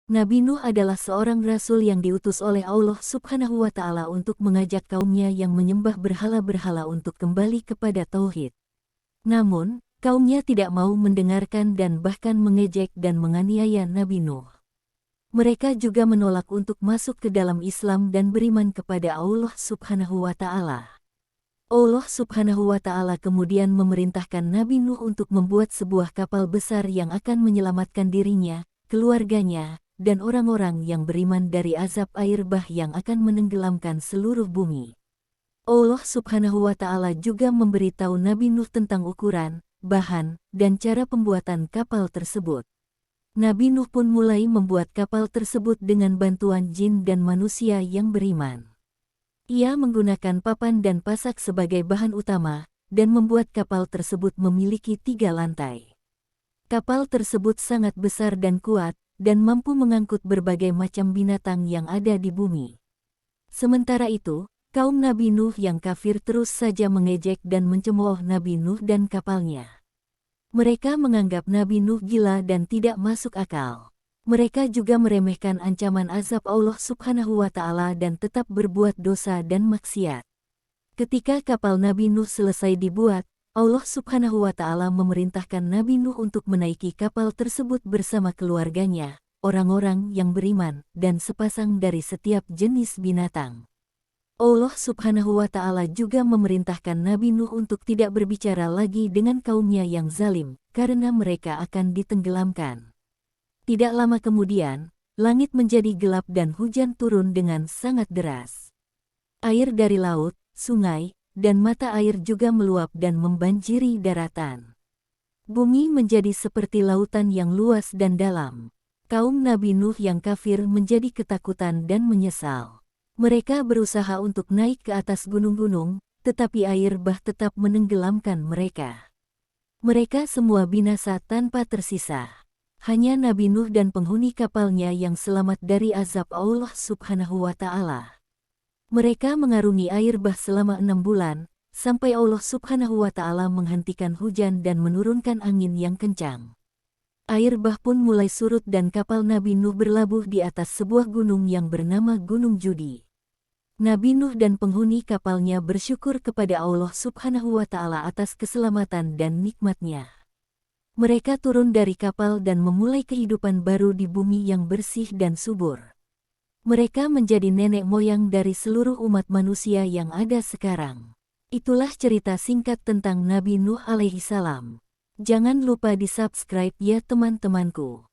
Nabi Nuh adalah seorang rasul yang diutus oleh Allah Subhanahu wa Ta'ala untuk mengajak kaumnya yang menyembah berhala-berhala untuk kembali kepada tauhid. Namun, kaumnya tidak mau mendengarkan dan bahkan mengejek dan menganiaya Nabi Nuh. Mereka juga menolak untuk masuk ke dalam Islam dan beriman kepada Allah Subhanahu wa Ta'ala. Allah Subhanahu wa Ta'ala kemudian memerintahkan Nabi Nuh untuk membuat sebuah kapal besar yang akan menyelamatkan dirinya, keluarganya, dan orang-orang yang beriman dari azab air bah yang akan menenggelamkan seluruh bumi. Allah Subhanahu wa Ta'ala juga memberitahu Nabi Nuh tentang ukuran, bahan, dan cara pembuatan kapal tersebut. Nabi Nuh pun mulai membuat kapal tersebut dengan bantuan jin dan manusia yang beriman. Ia menggunakan papan dan pasak sebagai bahan utama, dan membuat kapal tersebut memiliki 3 lantai. Kapal tersebut sangat besar dan kuat, dan mampu mengangkut berbagai macam binatang yang ada di bumi. Sementara itu, kaum Nabi Nuh yang kafir terus saja mengejek dan mencemooh Nabi Nuh dan kapalnya. Mereka menganggap Nabi Nuh gila dan tidak masuk akal. Mereka juga meremehkan ancaman azab Allah Subhanahu wa Ta'ala dan tetap berbuat dosa dan maksiat. Ketika kapal Nabi Nuh selesai dibuat, Allah Subhanahu wa Ta'ala memerintahkan Nabi Nuh untuk menaiki kapal tersebut bersama keluarganya, orang-orang yang beriman, dan sepasang dari setiap jenis binatang. Allah Subhanahu wa Ta'ala juga memerintahkan Nabi Nuh untuk tidak berbicara lagi dengan kaumnya yang zalim, karena mereka akan ditenggelamkan. Tidak lama kemudian, langit menjadi gelap dan hujan turun dengan sangat deras. Air dari laut, sungai, dan mata air juga meluap dan membanjiri daratan. Bumi menjadi seperti lautan yang luas dan dalam. Kaum Nabi Nuh yang kafir menjadi ketakutan dan menyesal. Mereka berusaha untuk naik ke atas gunung-gunung, tetapi air bah tetap menenggelamkan mereka. Mereka semua binasa tanpa tersisa. Hanya Nabi Nuh dan penghuni kapalnya yang selamat dari azab Allah Subhanahu wa Ta'ala. Mereka mengarungi air bah selama 6 bulan, sampai Allah Subhanahu wa Ta'ala menghentikan hujan dan menurunkan angin yang kencang. Air bah pun mulai surut dan kapal Nabi Nuh berlabuh di atas sebuah gunung yang bernama Gunung Judi. Nabi Nuh dan penghuni kapalnya bersyukur kepada Allah Subhanahu wa Ta'ala atas keselamatan dan nikmatnya. Mereka turun dari kapal dan memulai kehidupan baru di bumi yang bersih dan subur. Mereka menjadi nenek moyang dari seluruh umat manusia yang ada sekarang. Itulah cerita singkat tentang Nabi Nuh alaihi salam. Jangan lupa di-subscribe ya teman-temanku.